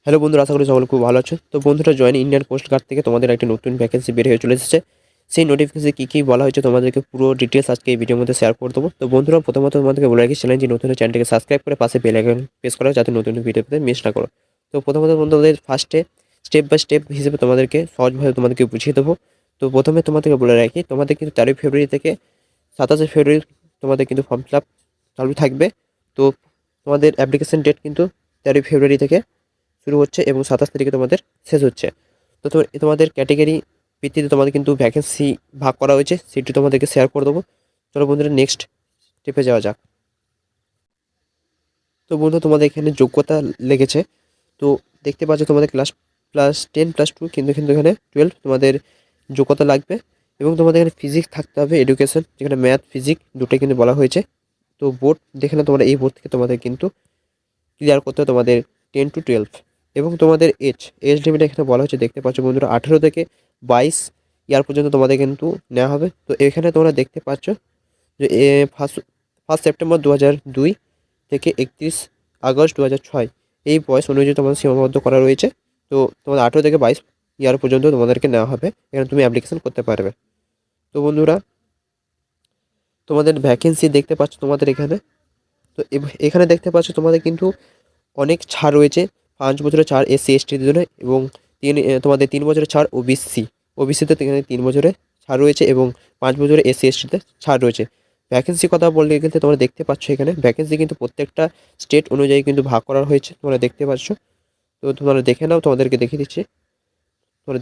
Hello বন্ধুরা, আশা করি সকলে খুব ভালো আছো। তো বন্ধুরা, জয়েন ইন্ডিয়ান কোস্ট গার্ড থেকে তোমাদের একটা নতুন ভ্যাকেন্সি বের হয়ে চলে এসেছে। সেই নোটিফিকেশনে কী কী বলা হয়েছে তোমাদেরকে পুরো ডিটেলস আজকে এই ভিডিওর মধ্যে শেয়ার করে দেবো। তো বন্ধুরা, প্রথমত তোমাদেরকে বলে রাখি, চ্যানেল যে নতুন চ্যানেলটিকে সাবস্ক্রাইব করে পাশে বেল আইকন প্রেস করো, যাতে নতুন ভিডিও পেতে মিস না করো। তো প্রথমত বন্ধুদের ফার্স্টে স্টেপ বাই স্টেপ হিসেবে তোমাদেরকে সহজভাবে তোমাদেরকে বুঝিয়ে দেবো। তো প্রথমে তোমাদেরকে বলে রাখি, তোমাদের কিন্তু 4 ফেব্রুয়ারি থেকে 27 ফেব্রুয়ারি তোমাদের কিন্তু ফর্ম ফিল আপ চালু থাকবে। তো তোমাদের অ্যাপ্লিকেশন ডেট কিন্তু 13 ফেব্রুয়ারি থেকে শুরু হচ্ছে এবং 27 তারিখে তোমাদের শেষ হচ্ছে। তো তোমাদের ক্যাটেগরি ভিত্তিতে তোমাদের কিন্তু ভ্যাকেন্সি ভাগ করা হয়েছে, সেটি তোমাদেরকে শেয়ার করে দেবো। চলো বন্ধুরা, নেক্সট স্টেপে যাওয়া যাক। তো বন্ধু, তোমাদের এখানে যোগ্যতা লেগেছে। তো দেখতে পাচ্ছ তোমাদের ক্লাস 10+2, কিন্তু কিন্তু এখানে 12 তোমাদের যোগ্যতা লাগবে। এবং তোমাদের এখানে ফিজিক্স থাকতে হবে, এডুকেশন, যেখানে ম্যাথ ফিজিক্স দুটোই কিন্তু বলা হয়েছে। তো বোর্ড দেখে না, তোমরা এই বোর্ড থেকে তোমাদের কিন্তু ক্লিয়ার করতে হবে তোমাদের 10 to 12। এবং তোমাদের এজ লিমিট এখানে বলা হচ্ছে, দেখতে পাচ্ছ বন্ধুরা, 18 থেকে 22 ইয়ার পর্যন্ত তোমাদের কিন্তু নেওয়া হবে। তো এখানে তোমরা দেখতে পাচ্ছ যে ফার্স্ট ফার্স্ট সেপ্টেম্বর 2002 থেকে 31 আগস্ট 2006 এই বয়স অনুযায়ী তোমাদের সীমাবদ্ধ করা রয়েছে। তো তোমাদের 18 থেকে 22 ইয়ার পর্যন্ত তোমাদেরকে নেওয়া হবে, এখানে তুমি অ্যাপ্লিকেশন করতে পারবে। তো বন্ধুরা, তোমাদের ভ্যাকেন্সি দেখতে পাচ্ছ তোমাদের এখানে। তো এখানে দেখতে পাচ্ছ তোমাদের কিন্তু অনেক ছাড় রয়েছে। 5 বছরের ছাড় SC/ST-দের জন্য, এবং তোমাদের 3 বছরের ছাড় ওবিসিতে এখানে 3 বছরের ছাড় রয়েছে, এবং 5 বছরের SC/ST-তে ছাড় রয়েছে। ভ্যাকেন্সি কথা বলতে গেলে তোমরা দেখতে পাচ্ছ এখানে ভ্যাকেন্সি কিন্তু প্রত্যেকটা স্টেট অনুযায়ী কিন্তু ভাগ করা হয়েছে, তোমরা দেখতে পাচ্ছ। তো তোমরা দেখে নাও, তোমাদেরকে দেখিয়ে দিচ্ছি। তোমরা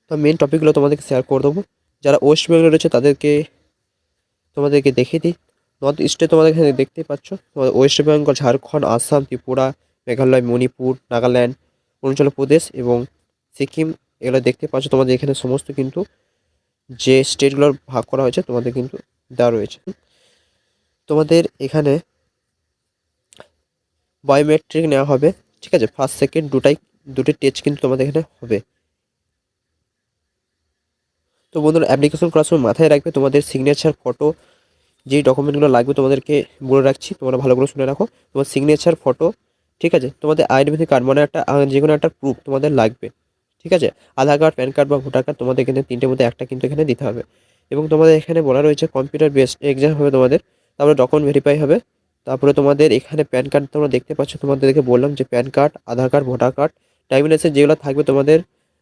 তো মেন টপিকগুলো তোমাদেরকে শেয়ার করে দেবো। যারা ওয়েস্ট বেঙ্গল রয়েছে তোমাদেরকে দেখিয়ে দিই। নর্থ ইস্টে তোমাদের এখানে দেখতেই পাচ্ছ, তোমাদের ওয়েস্ট বেঙ্গল, ঝাড়খণ্ড, আসাম, ত্রিপুরা, মেঘালয়, মণিপুর, নাগাল্যান্ড, অরুণাচল প্রদেশ এবং সিকিম, এগুলো দেখতে পাচ্ছ। তোমাদের এখানে সমস্ত কিন্তু যে স্টেটগুলোর ভাগ করা হয়েছে তোমাদের কিন্তু দেওয়া রয়েছে। তোমাদের এখানে বায়োমেট্রিক নেওয়া হবে, ঠিক আছে। ফার্স্ট সেকেন্ড দুটি টেস্ট কিন্তু তোমাদের এখানে হবে। তো বন্ধুরা, অ্যাপ্লিকেশন করার সময় মাথায় রাখবে তোমাদের সিগনেচার ফটো, যেই ডকুমেন্টগুলো লাগবে তোমাদেরকে বলে রাখছি, তোমরা ভালো করে শুনে রাখো। তোমার সিগনেচার ফটো, ঠিক আছে। তোমাদের আইডেন্টি কার্ড, মানে একটা যে কোনো একটা প্রুফ তোমাদের লাগবে, ঠিক আছে। আধার কার্ড, প্যান কার্ড বা ভোটার কার্ড, তোমাদের এখানে তিনটের মধ্যে একটা কিন্তু এখানে দিতে হবে। এবং তোমাদের এখানে বলা রয়েছে কম্পিউটার বেসড এক্সাম হবে তোমাদের, তারপরে ডকুমেন্ট ভেরিফাই হবে। তারপরে তোমাদের এখানে প্যান কার্ড তোমরা দেখতে পাচ্ছ, তোমাদেরকে বললাম যে PAN card, Aadhaar card, voter card, driving licence যেগুলো থাকবে তোমাদের,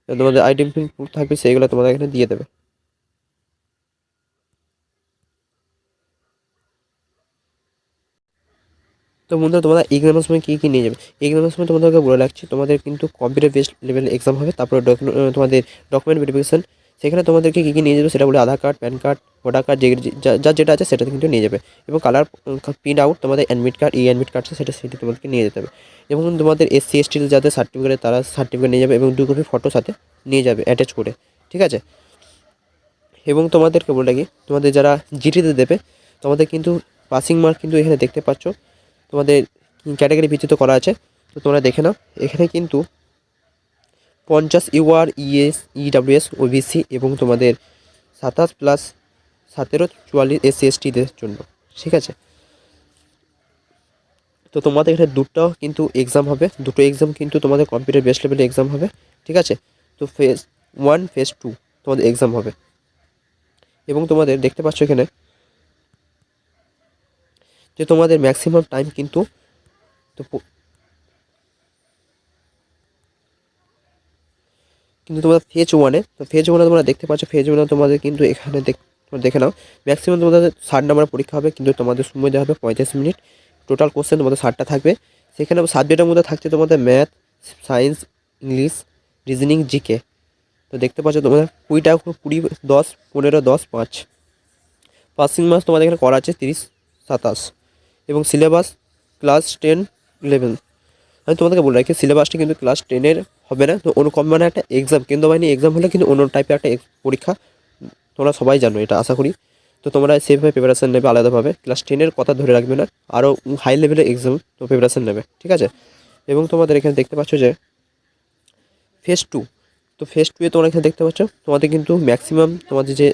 তোমাদের আইডেন্টি প্রুফ থাকবে, সেইগুলো তোমাদের এখানে দিয়ে দেবে। তো বন্ধুরা, তোমরা এক্সামের সময় কী কী নিয়ে যাবে, এক্সামের সময় তোমাদেরকে বলে রাখছি, তোমাদের কিন্তু কম্পিউটার বেসড লেভেল এক্সাম হবে। তারপরে তোমাদের ডকুমেন্ট ভেরিফিকেশন, সেখানে তোমাদেরকে কী কী নিয়ে যাবে সেটা বলে, Aadhaar card, PAN card, voter card, যার যেটা আছে সেটা কিন্তু নিয়ে যাবে। এবং কালার প্রিন্ট আউট তোমাদের অ্যাডমিট কার্ড, অ্যাডমিট কার্ড আছে সেটি তোমাদেরকে নিয়ে যেতে হবে। এবং তোমাদের SC/ST যাদের সার্টিফিকেট, তারা সার্টিফিকেট নিয়ে যাবে, এবং 2 কপি ফটো সাথে নিয়ে যাবে অ্যাটাচ করে, ঠিক আছে। এবং তোমাদেরকে বলে রাখি, তোমাদের যারা জিটিতে দেবে, তোমাদের কিন্তু পাসিং মার্ক কিন্তু এখানে দেখতে পাচ্ছ তোমাদের ক্যাটাগরি ভিত্তিতে করা আছে। তো তোমরা দেখে নাও, এখানে কিন্তু 50 UR ES EWS OBC এবং তোমাদের 27+17 44 SC/ST-দের জন্য, ঠিক আছে। তো তোমাদের এখানে দুটো এক্সাম কিন্তু তোমাদের কম্পিউটার বেস লেভেলে এক্সাম হবে, ঠিক আছে। তো ফেজ 1 ফেজ 2 তোমাদের এক্সাম হবে। এবং তোমাদের দেখতে পাচ্ছ এখানে যে তোমাদের ম্যাক্সিমাম টাইম কিন্তু, তো কিন্তু তোমাদের ফেজ 1-এ তোমরা দেখতে পাচ্ছ, ফেজ 1-এ তোমাদের কিন্তু এখানে তোমরা দেখে নাও, ম্যাক্সিমাম তোমাদের 60 নম্বরের পরীক্ষা হবে, কিন্তু তোমাদের সময় দেওয়া হবে 35 মিনিট। টোটাল কোশ্চেন তোমাদের 60টা থাকবে। সেখানে সাবজেক্টের মধ্যে থাকছে তোমাদের math, science, English, reasoning, GK. তো দেখতে পাচ্ছ তোমাদের 20টা 20, 10, 15, 10, 5 পাসিং মার্কস তোমাদের এখানে করা আছে 30, 27। এবং সিলেবাস ক্লাস 10, 11। আমি তোমাদেরকে বলে রাখি, সিলেবাসটা কিন্তু ক্লাস 10-এর হবে না। তো অনুকম মানে একটা এক্সাম, কেন্দ্র বাহিনী এক্সাম হলে কিন্তু অন্য টাইপের একটা পরীক্ষা, তোমরা সবাই জানো এটা আশা করি। তো তোমরা সেভাবে প্রিপারেশান নেবে আলাদাভাবে, ক্লাস 10-এর কথা ধরে রাখবে না, আরও হাই লেভেলের এক্সাম তো প্রিপারেশান নেবে, ঠিক আছে। এবং তোমাদের এখানে দেখতে পাচ্ছ যে ফেজ 2, তো ফেজ 2-এ তোমরা এখানে দেখতে পাচ্ছ তোমাদের কিন্তু ম্যাক্সিমাম তোমাদের যে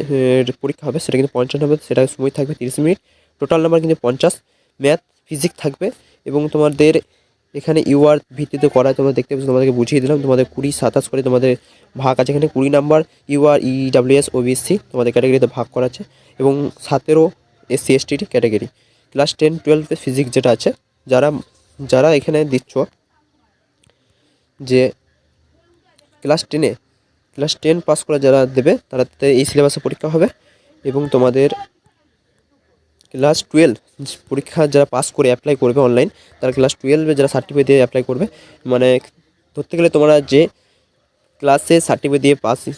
পরীক্ষা হবে সেটা কিন্তু 50 হবে, সেটা সময় থাকবে 30 মিনিট। টোটাল নাম্বার কিন্তু 50। ম্যাথ ফিজিক্স থাকবে এবং তোমাদের এখানে ইউআর ভিত্তিতে করা তোমরা দেখতে পাচ্ছ, তোমাদেরকে বুঝিয়ে দিলাম। তোমাদের 20-27 করে তোমাদের ভাগ আছে, এখানে 20 নাম্বার ইউআর ইডাব্লিউএস ওবিসি তোমাদের ক্যাটাগরিতে ভাগ করা আছে এবং 17 SC ST category. Class 10-12 physics যেটা আছে, যারা যারা এখানে দিচ্ছ যে ক্লাস 10 পাস করে যারা দেবে তারা এই সিলেবাসে পরীক্ষা হবে এবং তোমাদের ক্লাস 12 পরীক্ষা যারা পাস করে অ্যাপ্লাই করবে অনলাইন, তারা ক্লাস 12 যারা সার্টিফিকেট দিয়ে অ্যাপ্লাই করবে, মানে ধরতে গেলে তোমরা যে ক্লাসে সার্টিফিকেট দিয়ে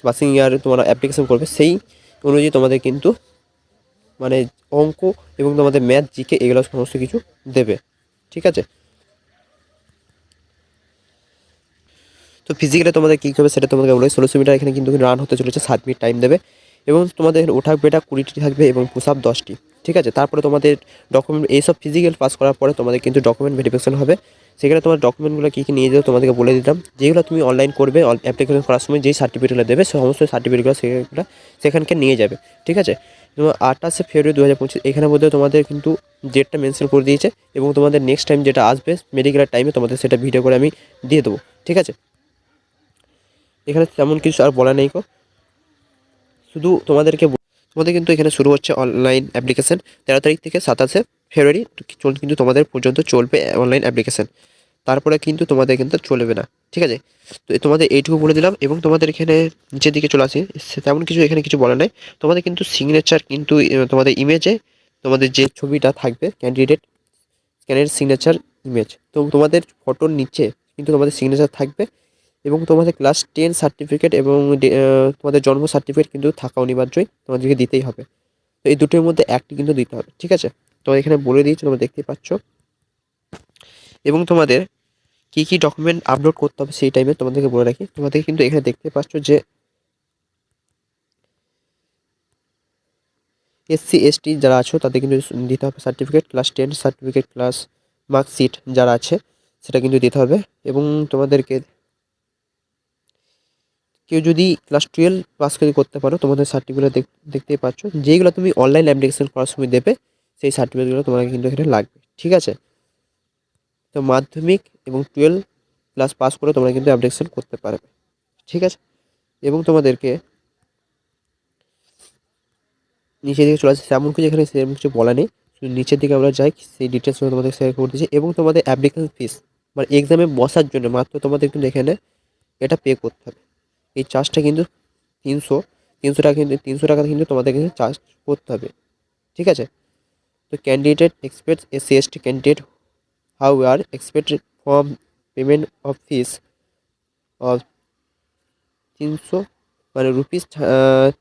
পাসিং ইয়ার তোমরা অ্যাপ্লিকেশন করবে সেই অনুযায়ী তোমাদের কিন্তু মানে অঙ্ক এবং তোমাদের ম্যাথ জিকে এগুলো সমস্ত কিছু দেবে, ঠিক আছে। তো ফিজিক্যালে তোমাদের কী হবে সেটা তোমাদের বলে, 1600 মিটার এখানে কিন্তু রান হতে চলেছে, 7 মিনিট টাইম দেবে এবং তোমাদের ওঠা বেটা 20টি থাকবে এবং পুশ আপ 10টি, ঠিক আছে। তারপরে তোমাদের ডকুমেন্ট, এইসব ফিজিক্যাল পাস করার পরে তোমাদের কিন্তু ডকুমেন্ট ভেরিফিকেশন হবে। সেখানে তোমার ডকুমেন্টগুলো কী কী নিয়ে যাবে তোমাদেরকে বলে দিতাম, যেগুলো তুমি অনলাইন করবে অ্যাপ্লিকেশন করার সময় যেই সার্টিফিকেটগুলো দেবে সমস্ত সার্টিফিকেটগুলো সেখানকে নিয়ে যাবে, ঠিক আছে। তোমার 28শে ফেব্রুয়ারি 2025 এখানের মধ্যে তোমাদের কিন্তু ডেটটা মেনশন করে দিয়েছে এবং তোমাদের নেক্সট টাইম যেটা আসবে মেডিকেলের টাইমে তোমাদের সেটা ভিডিও করে আমি দিয়ে দেবো, ঠিক আছে। এখানে তেমন কিছু আর বলা নেই গো, শুধু তোমাদের কিন্তু এখানে শুরু হচ্ছে অনলাইন অ্যাপ্লিকেশন 13 তারিখ থেকে 27শে ফেব্রুয়ারি কিন্তু তোমাদের পর্যন্ত চলবে অনলাইন অ্যাপ্লিকেশন, তারপরে কিন্তু তোমাদের কিন্তু চলবে না, ঠিক আছে। তো তোমাদের এইটুকু বলে দিলাম এবং তোমাদের এখানে নিচের দিকে চলে আসি, তেমন কিছু এখানে কিছু বলা নাই। তোমাদের কিন্তু সিগনেচার কিন্তু তোমাদের ইমেজে তোমাদের যে ছবিটা থাকবে ক্যান্ডিডেট স্ক্যানের সিগনেচার ইমেজ, তো তোমাদের ফটোর নিচে কিন্তু তোমাদের সিগনেচার থাকবে এবং তোমাদের ক্লাস 10 সার্টিফিকেট এবং তোমাদের জন্ম সার্টিফিকেট কিন্তু থাকা অনিবার্যই, তোমাদেরকে দিতেই হবে। তো এই দুটোর মধ্যে একটি কিন্তু দিতে হবে, ঠিক আছে। তো এখানে বলে দিয়েছি, তোমরা দেখতেই পাচ্ছ এবং তোমাদের কী কী ডকুমেন্ট আপলোড করতে হবে সেই টাইমে তোমাদেরকে বলে রাখি। তোমাদের কিন্তু এখানে দেখতে পাচ্ছ যে এসসি এসটি যারা আছো তাদের কিন্তু দিতে হবে certificate, class 10 certificate, class marksheet যারা আছে সেটা কিন্তু দিতে হবে এবং তোমাদেরকে কেউ যদি ক্লাস 12 পাস করে করতে পারো তোমাদের সার্টিফিকেট দেখতেই পাচ্ছ, যেইগুলো তুমি অনলাইন অ্যাপ্লিকেশন করার সময় দেবে সেই সার্টিফিকেটগুলো তোমাকে কিন্তু এখানে লাগবে, ঠিক আছে। তো মাধ্যমিক এবং 12 ক্লাস পাস করে তোমরা কিন্তু অ্যাপ্লিকেশন করতে পারবে, ঠিক আছে। এবং তোমাদেরকে নিচের দিকে চলে আসছে, তেমন কিছু এখানে সেরকম কিছু বলা নেই, শুধু নিচের দিকে আমরা যাই সেই ডিটেলসগুলো তোমাদের শেয়ার করে দিচ্ছি এবং তোমাদের অ্যাপ্লিকেশন ফিস মানে এক্সামে বসার জন্য মাত্র তোমাদের কিন্তু এখানে এটা পে করতে হবে। এই চার্জটা কিন্তু 300 টাকা, কিন্তু 300 টাকা কিন্তু তোমাদের কিন্তু চার্জ করতে হবে, ঠিক আছে। তো candidate expects SC ST candidate how are expected from payment of fees of 300 মানে রুপিস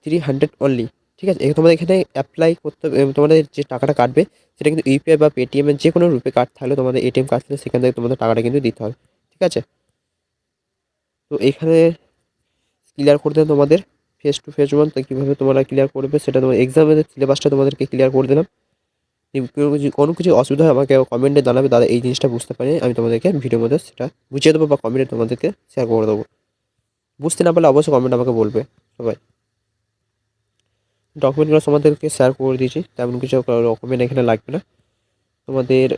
300 অনলি, ঠিক আছে। তোমাদের এখানে অ্যাপ্লাই করতে হবে, তোমাদের যে টাকাটা কাটবে সেটা কিন্তু ইউপিআই বা পেটিএমের যে কোনো রূপে কার্ড থাকলে তোমাদের এটিএম কার্ড থাকলে সেখান থেকে তোমাদের টাকাটা কিন্তু দিতে হবে, ঠিক আছে। তো এখানে ক্লিয়ার করতে হবে তোমাদের ফেস টু ফেস ওয়ান, তো কীভাবে তোমরা ক্লিয়ার করবে সেটা তোমার এক্সামের সিলেবাসটা তোমাদেরকে ক্লিয়ার করে দিলাম। কোনো কিছু অসুবিধা হয় আমাকে কমেন্টে জানাবে, দাদা এই জিনিসটা বুঝতে পারি, আমি তোমাদেরকে ভিডিওর মধ্যে সেটা বুঝিয়ে দেবো বা কমেন্টে তোমাদেরকে শেয়ার করে দেবো। বুঝতে না পারলে অবশ্যই কমেন্ট আমাকে বলবে সবাই। ডকুমেন্টগুলো তোমাদেরকে শেয়ার করে দিয়েছি, তেমন কিছু ডকুমেন্ট এখানে লাগবে না তোমাদের।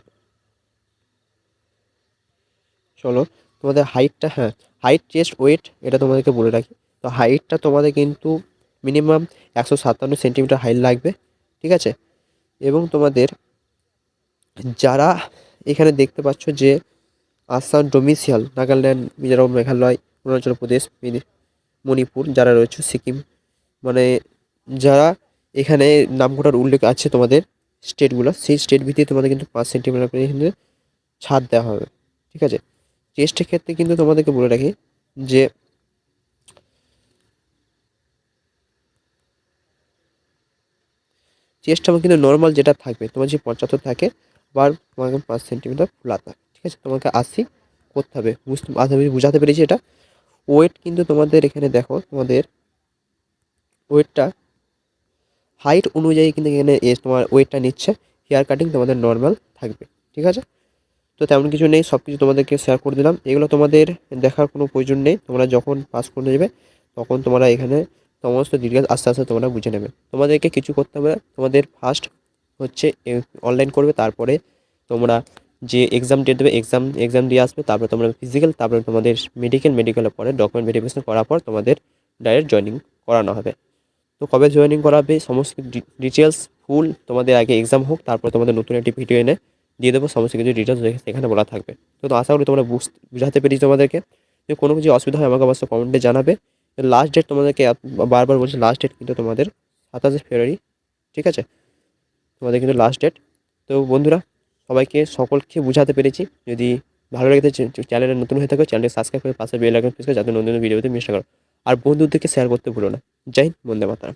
চলো তোমাদের হাইটটা, হ্যাঁ হাইট চেস্ট ওয়েট এটা তোমাদেরকে বলে রাখি। তো হাইটটা তোমাদের কিন্তু মিনিমাম 157 সেন্টিমিটার হাইট লাগবে, ঠিক আছে। এবং তোমাদের যারা এখানে দেখতে পাচ্ছ যে আসাম ডোমিসিয়াল নাগাল্যান্ড, মিজোরাম, মেঘালয়, অরুণাচল প্রদেশ, মণিপুর যারা রয়েছে, সিকিম, মানে যারা এখানে নামকোটার উল্লেখ আছে তোমাদের স্টেটগুলো, সেই স্টেট ভিত্তিতে তোমাদের কিন্তু 5 সেন্টিমিটার করে কিন্তু ছাড় দেওয়া হবে, ঠিক আছে। চেস্টের ক্ষেত্রে কিন্তু তোমাদেরকে বলে রাখি যে চেস্ট আমার কিন্তু নর্মাল যেটা থাকবে তোমার যে 75 থাকে বা তোমাকে 5 সেন্টিমিটার ফোলাতে হবে, ঠিক আছে। তোমাকে 80 করতে হবে, আমি বুঝাতে পেরেছি এটা। ওয়েট কিন্তু তোমাদের এখানে দেখো তোমাদের ওয়েটটা হাইট অনুযায়ী কিন্তু এখানে তোমার ওয়েটটা নিচ্ছে, হেয়ার কাটিং তোমাদের নর্মাল থাকবে, ঠিক আছে। তো তেমন কিছু নেই, সব কিছু তোমাদেরকে শেয়ার করে দিলাম, এগুলো তোমাদের দেখার কোনো প্রয়োজন নেই, তোমরা যখন পাস করে নেবে তখন তোমরা এখানে সমস্ত ডিটেলস আস্তে আস্তে তোমরা বুঝে নেবে। তোমাদেরকে কিছু করতে হবে না, তোমাদের ফার্স্ট হচ্ছে অনলাইন করবে, তারপরে তোমরা যে এক্সাম ডেট দেবে এক্সাম দিয়ে আসবে, তারপরে তোমরা ফিজিক্যাল, তারপরে তোমাদের মেডিকেলের পরে ডকুমেন্ট ভেরিফিকেশন করার পর তোমাদের ডাইরেক্ট জয়েনিং করানো হবে। তো কবে জয়েনিং করাবে সমস্ত ডিটেলস ফুল তোমাদের আগে এক্সাম হোক, তারপর তোমাদের নতুন একটি ভিডিও এনে দিয়ে দেবো, সমস্ত কিছু ডিটেলস সেখানে বলা থাকবে। তো আশা করি তোমরা বুঝাতে পেরেছি তোমাদেরকে। যদি কোনো কিছু অসুবিধা হয় আমাকে অবশ্যই কমেন্টে জানাবে। লাস্ট ডেট তোমাদেরকে বারবার বলছি, লাস্ট ডেট কিন্তু তোমাদের 27 ফেব্রুয়ারি, ঠিক আছে? তোমাদের কিন্তু লাস্ট ডেট। তো বন্ধুরা, সকলকে বুঝাতে পেরেছি। যদি ভালো লেগে থাকে, চ্যানেলে নতুন হয়ে থাকে চ্যানেলটি সাবস্ক্রাইব করে পাশে বেল আইকন প্রেস করে যাতে নতুন ভিডিওতে মিস না করো। আর বন্ধুদেরকে শেয়ার করতে ভুলো না। জয় হিন্দ, বন্দে মাতরম।